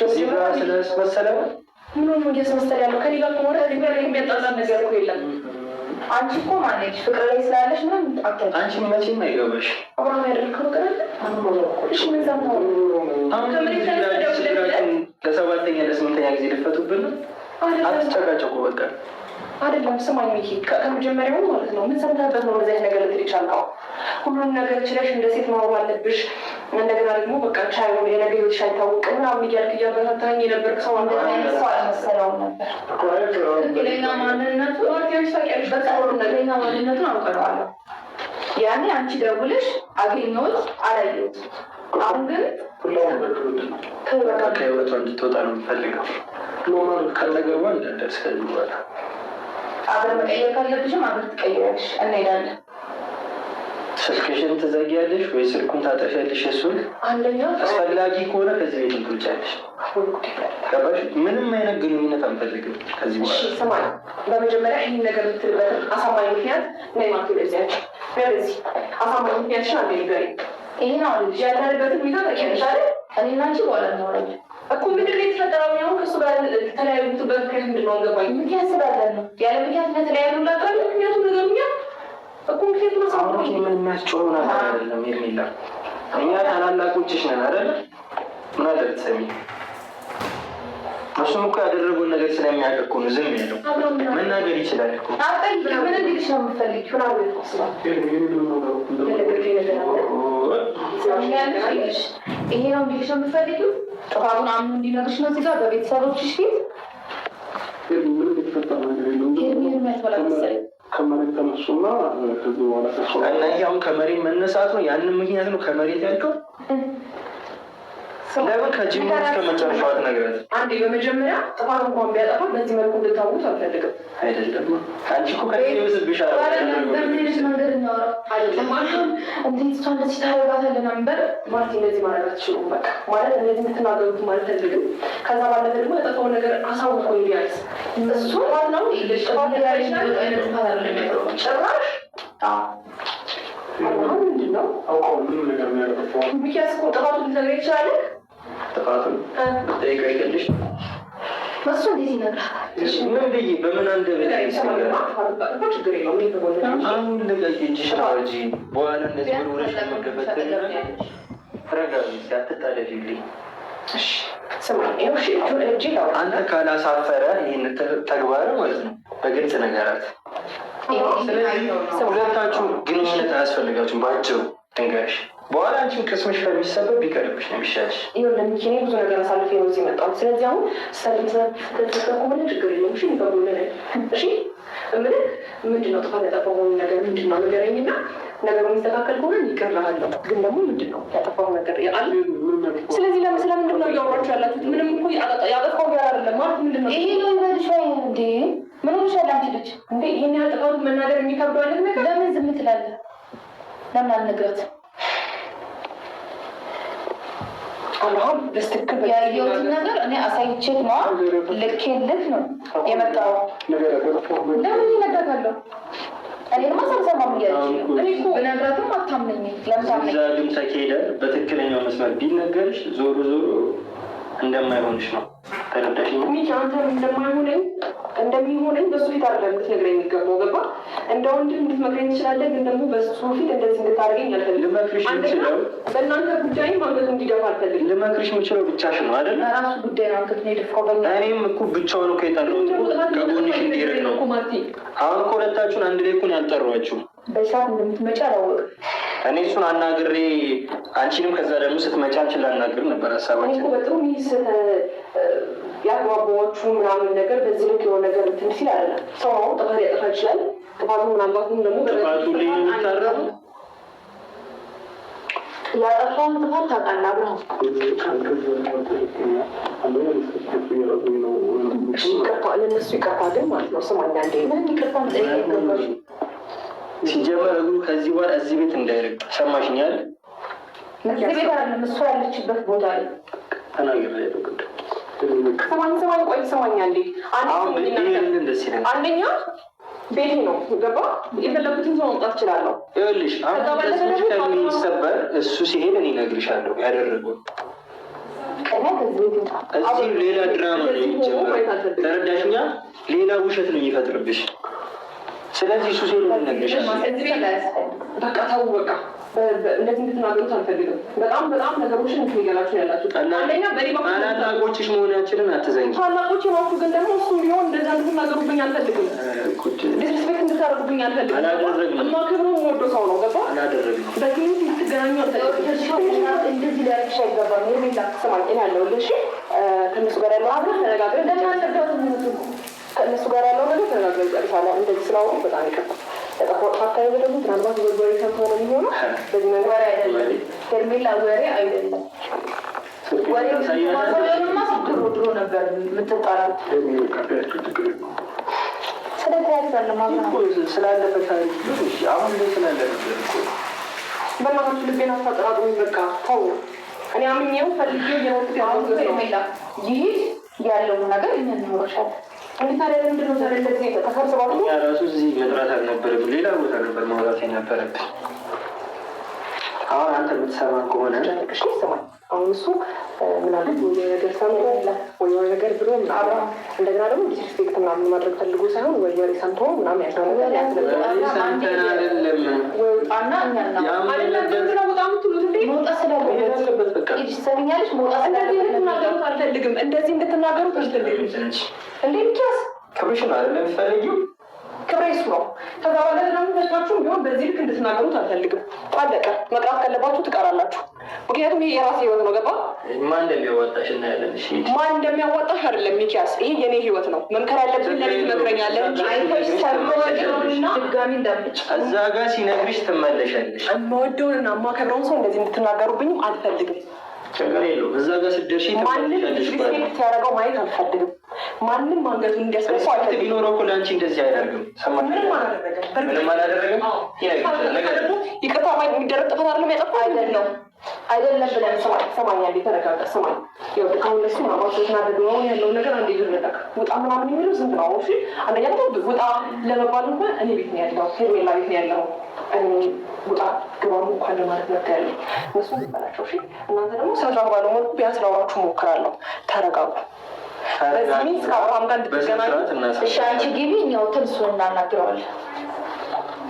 እዚህ ጋር ስለመሰለ ምንም እያስመሰለ ያለው ከኔ ጋር ከሆነ እዚህ ጋር የሚያጣላ ነገር እኮ የለም። አንቺ እኮ ማነች ፍቅር ላይ ስላለሽ ምንም አትል። አንቺ መቼም አይገባሽ። አብራም ያደረግከው ነገር አለ። እሺ ምን ዘምተው አሁን ለሰባተኛ ለስምንተኛ ጊዜ ልፈቱብን። አትጨቃጨቁ በቃ አይደለም። ስማኝ ሚኪ፣ ከመጀመሪያው ማለት ነው ምን ሰምተህበት ነው እንደዚህ ነገር ልትል ይቻላል? ሁሉም ነገር ችለሽ እንደ ሴት ማወቅ አለብሽ። እንደገና ደግሞ በቃ ቻይ ሆነ የነገ ህይወትሽ አይታወቅም ምናምን እያልክ እያበረታታኝ የነበርክ ሰው ሰው አልመሰለውም ነበር። ትክክለኛ ማንነቱን ታውቂያለሽ። በቃ ትክክለኛ ማንነቱን አውቀዋለሁ። ያኔ አንቺ ደውለሽ አገኘሁት አላየሁት። አሁን ግን ከህይወቷ እንድትወጣ ነው የምፈልገው። ካጠገቧ እንዳደርስ ከዚህ በኋላ አብረን መቀየር ካለብሽም አብረን ትቀይሪያለሽ። እንሄዳለን። ስልክሽን ትዘጊያለሽ ወይ ስልኩን ታጠፊያለሽ? እሱን አንደኛ አስፈላጊ ከሆነ ከዚህ ቤት ትውጫለሽ። ገባሽ? ምንም አይነት ግንኙነት አንፈልግም ከዚህ በኋላ። እሺ ስማኝ፣ በመጀመሪያ ይህን ነገር የምትልበትን አሳማኝ ምክንያት ነይ ማቱ ለዚያቸው በዚህ አሳማኝ ምክንያትሽን አንዴ ንገሪኝ። ይሄ ነው ልጅ ያለንበትን ሁኔታ ታውቂያለሽ አይደል? እኔና አንቺ በኋላ እናወራለን እኮ። ምንድን ነው የተፈጠረው? አሁን ከእሱ ጋር ተለያዩበት ምክንያት ምንድን ነው? አልገባኝ። ምክንያት ስላለን ነው ያለ ምክንያት ለተለያዩ ላቃለ ምክንያቱ ነገሩኛ እኮ ምክንያቱ ነው። አሁን ምን የሚያስጨው ነገር አይደለም የሚላ እኛ ታላላቆችሽ ነን አይደል? ምን አለ ብትሰሚ። እሱም እኮ ያደረገውን ነገር ስለሚያውቅ እኮ ነው ዝም ያለው። መናገር ይችላል እኮ። አጠይቅ ምን እንዲልሽ ነው የምትፈልጊው? ሆና ቤት ቆስባ ይሄ ነው እንዲልሽ ነው የምትፈልጊው? ጥፋቱን አምኖ እንዲነግርሽ ነው እዚህ ጋር በቤተሰቦችሽ ፊት ከመሬት ተነሱና ከዚህ በኋላ እና ያው ከመሬት መነሳት ነው። ያንን ምክንያት ነው ከመሬት ያልከው። ለምን ከጅምሩ እስከ መጨረሻው አትነግረንም? አንዴ በመጀመሪያ ጥፋት እንኳን ቢያጠፋ በዚህ መልኩ እንድታውቁት አልፈልግም። አይደለም አንቺ እኮ ከዚህ ይወስብሻል። በምንሽ መንገድ እናወራ አይደለም አሁን እንዴት እሷ እንደዚህ ታደርጋታለህ ነበር ማለት እንደዚህ ማለት አትችሉም። በቃ ማለት እንደዚህ የምትናገሩት ማለት አልፈልግም። ከዛ ባለፈ ደግሞ የጠፋው ነገር አሳውቆኝ ቢያንስ እሱ ዋናው ይልሽ ጥፋት ያለሽ አይነት ጥፋት አይደለም ጭራሽ አሁን ምንድን ነው አውቀው ምንም ነገር ነው ያደረገው። ሚኪያስ እኮ ጥፋቱን ልትነግረኝ ትችላለህ። ጥፋቱን ጠይቀ ይገልሽ እሱ እንዴት ይነግራታል? ምን ብዬ በምን አንደበት ችግር የለውም። አሁን ልቀቂ እንጂ ሽራጂ በኋላ እንደዚህ ብሎሽ መገፈት ረጋቢ ሲያትጣለፊልኝ አንተ ካላሳፈረ ይህን ተግባር ማለት ነው በግልጽ ነገራት። ሁለታችሁ ግንኙነት አያስፈልጋችሁም። በአጭሩ ድንጋሽ በኋላ አንቺም ቅስምሽ ከሚሰበብ ቢቀርብሽ ነው የሚሻልሽ። ይኸውልህ ሚኪ፣ እኔ ብዙ ነገር አሳልፌ ነው እዚህ የመጣሁት። ስለዚህ አሁን ስለተጠቀሙ ምን ችግር የለውም። እሺ ይገቡልን። እሺ እምልህ ምንድን ነው ጥፋት ያጠፋው ነገር ምንድን ነው ንገረኝና ነገሩ የሚስተካከል ከሆነ ይቀርልሃለሁ። ግን ደግሞ ምንድን ነው ያጠፋው ነገር አለ? ስለዚህ ስለምንድን ነው እያወራችሁ ያላችሁት? ምንም እኮ ያጠፋው ጋር አይደለም ማለት ምንድን ነው ይሄ ነው ይበልሻ እንዴ? ምን ሆነሻል አንቺ ልጅ እንዴ? ይሄን ያህል ጥፋቱን መናገር የሚከብደው አይነት ነገር ለምን ዝም ትላለህ? ለምን አልነግራትም? አሁን በስትክክል ያየሁትን ነገር እኔ አሳይቼት ነው ልኬልህ ነው የመጣው። ለምን ይነግራታለሁ? እኔ ድማ ሰምሰማም እያለች እኔ እኮ ብነግራትም አታምነኝም። ለምን እዛ ግን ተካሄደ በትክክለኛው መስመር ቢነገርሽ ዞሮ ዞሮ እንደማይሆንሽ ነው። ተረዳሽ? ሚኪ አንተ እንደሚሆነኝ በሱ ፊት አይደለም እንድትነግረኝ የሚገባው ገባ? እንደ ወንድም እንድትመክረኝ ትችላለህ፣ ግን ደግሞ በሱ ፊት እንደዚህ እንድታደርገኝ አልፈልግም። ልመክርሽ የምችለው በእናንተ ጉዳይም አንገቱ እንዲደፋ አልፈልግም። ልመክርሽ የምችለው ብቻሽ ነው አይደል? ራሱ ጉዳይ ነው አንገቱን የደፋው። እኔም እኮ ብቻውን እኮ የጠራሁት ከጎንሽ እንዲርቅ ነው። አሁን እኮ ሁለታችሁን አንድ ላይ እኮ ነው ያልጠሯችሁ። በሰዓት እንደምትመጪ አላወቅም። እኔ እሱን አናግሬ አንቺንም ከዛ ደግሞ ስትመጪ አንቺን ላናግር ነበር ሀሳባችን። በጥሩ ሚስ ያግባባዎቹ ምናምን ነገር በዚህ ልክ የሆነ ነገር እንትን ሲል አይደለም። ሰው አሁን ጥፋት ያጠፋ ይችላል። ጥፋቱ ምናልባትም ደግሞ ጥፋቱ ላይ የሚታረሙ ያጠፋውን ጥፋት ታውቃለህ አብረው ይቅርታ ለእነሱ ይቅርታ ግን ማለት ነው። ስማኛ እንደ ምን ይቅርታ መጠየቅ ይገባል። ሲጀመር እግሩ ከዚህ በኋላ እዚህ ቤት እንዳይርቅ ሰማሽኛል? እዚህ ቤት አይደለም እሷ ያለችበት ቦታ ላይ ተናግሬ ሰማኝ ቆይ ሰማኛ እንዴ አንደኛ ቤቴ ነው ገባ? የፈለጉትን ሰው መምጣት እችላለሁ። ይኸውልሽ አሁን ከሚሰበር እሱ ሲሄድ እኔ እነግርሻለሁ ያደረገው እዚህ ሌላ ድራማ ነው የሚጀምረው። ተረዳሽኛ? ሌላ ውሸት ነው የሚፈጥርብሽ። ስለዚህ እሱ ሴት ምን ነገርሻል? በቃ ተው በቃ እንደዚህ እንድትናገሩት አልፈልግም። በጣም ነገሮችን እንትገላችሁ ያላችሁ ታላላቆችሽ መሆናችንን አትዘኝ። ታላቆች ናችሁ፣ ግን ደግሞ እሱም ቢሆን እንደዛ እንድትናገሩብኝ አልፈልግም። ዲስሪስፔክት እንድታደርጉብኝ አልፈልግም። የማከብረው የምወደው ሰው ነው። ገባ? በዚህ ትገናኙ አልፈልግም። እንደዚህ ሊያደርግሽ አይገባም። ሄርሜላ ስማኝ፣ እኔ አለሁልሽ። ከእነሱ ጋር ያለው አብረን ተነጋግረን ከእነሱ ጋር ያለው ነገር ተነጋግረን ጨርሳለን። እንደዚህ ስላወሩ በጣም ይቀርታል። ለጠፋው አካባቢ ደግሞ ምናልባት ወሬ ሰምተው ነው የሚሆነው። በዚህ መንገድ ወሬ አይደለም ሄርሜላ፣ ወሬ አይደለም። ወሬማ ድሮ ነበር የምትጣላት። ስላለበት ታሪክ አሁን ላይ ስላለበት በእናታችሁ ልቤን አታጠራጥሩኝ። በቃ ተው። እኔ አምኜው ፈልጌው የወጡት ያለው ሄርሜላ ይሄድ ያለውን ነገር እኛ እንኖረሻለን። እንዴት ታዲያ ለምንድን ነው ታዲያ እንደዚህ ተሰብስባችሁ? እኛ ራሱ እዚህ መጥራት አልነበረብን፣ ሌላ ቦታ ነበር ማውራት የነበረብን። አሁን አንተ የምትሰማን ከሆነ እሺ ስማኝ። አሁን እሱ ምናልባት ወይ ነገር ሰምቶ ወይ ነገር ብሎ እንደገና ደግሞ ዲስሪስፔክት ምናምን ማድረግ ፈልጎ ሳይሆን ወይ ወሬ ሰምቶ ምናምን ያለው ነገር ሰምተን አይደለም ወጣና እንደዚህ እንድትናገሩት አልፈልግም። እንዴ ሚኪያስ ክብርሽን አይደለም የምትፈልጊው? ክብሬ እሱ ነው። ከዛ በኋላ ደግሞ ተስፋችሁም ቢሆን በዚህ ልክ እንድትናገሩት አልፈልግም። አለቀ። መቅራት ካለባችሁ ትቀራላችሁ። ምክንያቱም ይሄ የራሴ ህይወት ነው። ገባ? ማን እንደሚያዋጣሽ እናያለን። እሺ ማን እንደሚያዋጣሽ አይደለም ሚኪያስ፣ ይሄ የኔ ህይወት ነው። መምከር ያለብን ለኔ ትመክረኛለህ እንጂ አይተሽ ሰምተውና ድጋሚ እንዳትመጭ። እዛ ጋር ሲነግርሽ ትመለሻለሽ። የምወደውንና የማከብረውን ሰው እንደዚህ እንድትናገሩብኝም አልፈልግም። ችግር የለውም። እዛ ጋር ስትደርሺ ማንም ሪስፔክት ያደረገው ማየት አልፈልግም። ማንም አንገቱን እንዲያስበሱ አልፈልግም። ቢኖረው እኮ ለአንቺ እንደዚህ አያደርግም። ምንም አላደረገም። ይቅርታ የሚደረግ ጥፋት አይደለም ያጠፋው አይደለም ብለን ሰማኛ ተረጋጋ። ሰማኝ አሁን እሱ ማባቸው ተናደዱ ነው ያለውን ነገር አንዴ ይረዳል። ውጣ ምናምን የሚለው ዝም ነው። እሺ አንደኛ ነገር ውጣ ለመባል እንኳን እኔ ቤት ነው ያለው፣ ሄርሜላ ቤት ነው ያለው። እኔ ውጣ ግባሙ እንኳን ለማለት መብት ያለኝ እነሱ ይባላቸው። እሺ እናንተ ደግሞ ስነስርዓት ባለው መልኩ ቢያንስ ላውራችሁ ሞክራለሁ። ተረጋጉ። በዚህ ሚንስ ከአብርሃም ጋር እንድትገናኙ እሺ። አንቺ ግቢ፣ እኛው ትንሱ እናናግረዋለን።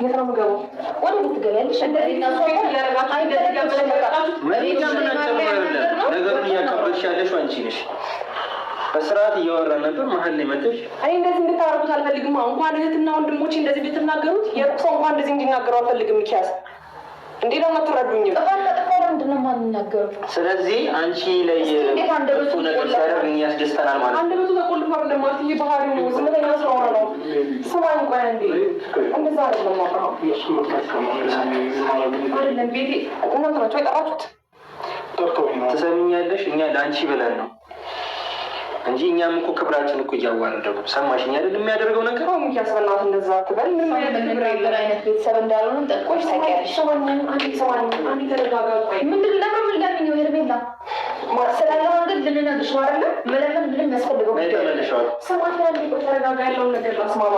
የት ነው የምገባው? ወደ ቤት ትገቢያለሽ። እንደዚህ ነገሩን እያከበርሽ ያለሽው አንቺ ነሽ። በስርዓት እያወራን ነበር፣ መሀል ላይ መጥተሽ እኔ እንደዚህ እንድታረጉት አልፈልግም። እንኳን እህትና ወንድሞቼ እንደዚህ ብትናገሩት የሩቅ ሰው እንኳን እንደዚህ እንዲናገሩ አልፈልግም። ሚኪያስ እንዴ ነው የማትረዱኝም? ምንድን ነው የማንናገረው? ስለዚህ አንቺ ላይ እሱ ነገር ሲያደርግ እኛ ያስደስተናል ማለት ነው። አንደበቱ ተቆልፏል እንደማለት ይሄ ባህሪው ነው። ዝምተኛ ስለሆነ ነው። ስማኝ ቆይ አንዴ፣ እንደዛ አይደለም አይደለም። ቤቴ እናንተ ናቸው የጠራችሁት። ትሰሚኛለሽ? እኛ ለአንቺ ብለን ነው እንጂ እኛም እኮ ክብራችን እኮ እያዋረደው ሰማሽኝ አይደል? የሚያደርገው ነገር ነው። ሚኪያስ በእናትህ እንደዛ ትበል። ምንም አይነት ቤተሰብ እንዳልሆነ ጠቆች ታውቂያለሽ። አንዴ ተረጋጋ። ቆይ ምንድን ለምን ለምኛው ሄርሜላ ስላለ መንገድ ልንነግርሽ ነው አይደለ? መለመን ምንም ያስፈልገው ተመልሸዋል። ሰማት ያለ ተረጋጋ። ያለውን ነገር ላስማማ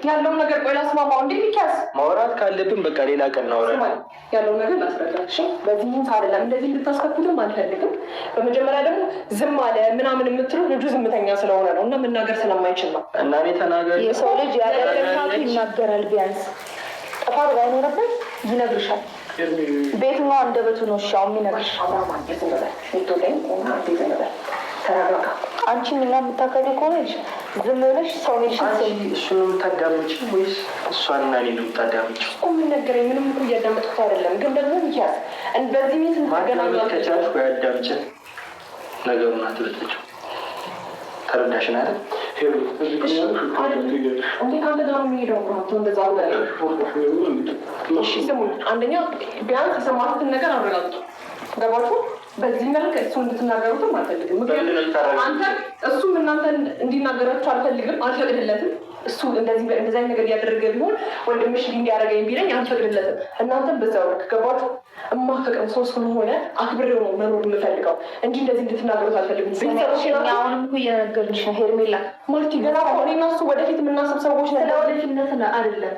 ያለውን ነገር ቆይ ላስማማው። እንዴ ሚኪያስ ማውራት ካለብን በቃ ሌላ ቀን እናወራለን። ያለውን ነገር ላስረዳሽ። በዚህ ሚንስ አይደለም እንደዚህ እንድታስከፍቱም አልፈልግም። በመጀመሪያ ደግሞ ዝም አለ ምናምን የምትሉት ልጁ ዝምተኛ ስለሆነ ነው እና መናገር ስለማይችል ነው። እና እኔ ተናገር። የሰው ልጅ ያለበት ይናገራል። ቢያንስ ጥፋት ባይኖርበት ይነግርሻል። ቤቱና አንደበቱ ነው ሻው የሚነግርሽ። ተረጋጋ። አንቺ እና የምታከብሪ ከሆነ ዝም ብለሽ ሰው ሄድሽ። እሱን ነው የምታዳምጪ ወይስ እሷን እና እኔን ነው የምታዳምጪ? ምን ነገረኝ? ምንም እኮ እያዳመጥኩት አይደለም። ግን ደግሞ ሚኪያስ በዚህ ሚንስ ማዳመጥ ከቻልሽ ወይ አዳምጪን፣ ነገሩን አትበጥጪው። ተረዳሽን አይደል? እንዴት አንተ ጋር የሚሄደው እንደዛ እሺ ስሙኝ፣ አንደኛ ቢያንስ የሰማሁትን ነገር አረጋግጡ። ገባችሁ? በዚህ መልክ እሱ እንድትናገሩትም አልፈልግም። ምክንያቱም አንተ እሱም እናንተን እንዲናገራችሁ አልፈልግም፣ አልፈቅድለትም። እሱ እንደዚህ ነገር እያደረገ ቢሆን ወንድምሽ እንዲያደርገኝ ቢለኝ አልፈቅድለትም። እናንተም በዛው ልክ ገባችሁ? እማፈቅረው ሰው ስለሆነ አክብሬው ነው መኖር የምፈልገው እንጂ እንደዚህ እንድትናገሩት አልፈልግም። አሁንም እኮ እየነገርንሽ ነው ሄርሜላ። ማርቲ ገና እኔ እና እሱ ወደፊት የምናስብ ሰዎች ነን። ስለ ወደፊትነት አይደለም።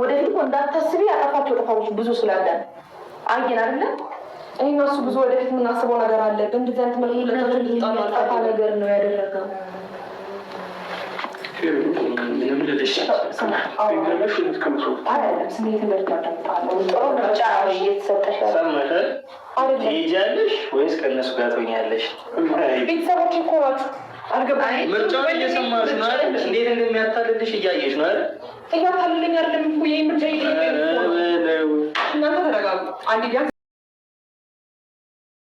ወደፊት እኮ እንዳታስቢ ያጠፋቸው ጥፋቶች ብዙ ስላለን አየን አይደለም። እኔ እና እሱ ብዙ ወደፊት የምናስበው ነገር አለ። በእንደዚህ አይነት መልኩ ጠፋ ነገር ነው ያደረገው። ትሄጃለሽ ወይስ ከእነሱ ጋር ትሆኛለሽ? ቤተሰቦች እኮ ናችሁ። ምርጫውን እየሰማሽ ነው አይደል? እንዴት እንደሚያታልልሽ እያየሽ ነው አይደል? እያታልለኝ አይደለም እኮ ይሄ ምርጫ እናንተ ተረጋጉ። አንድ ቢያንስ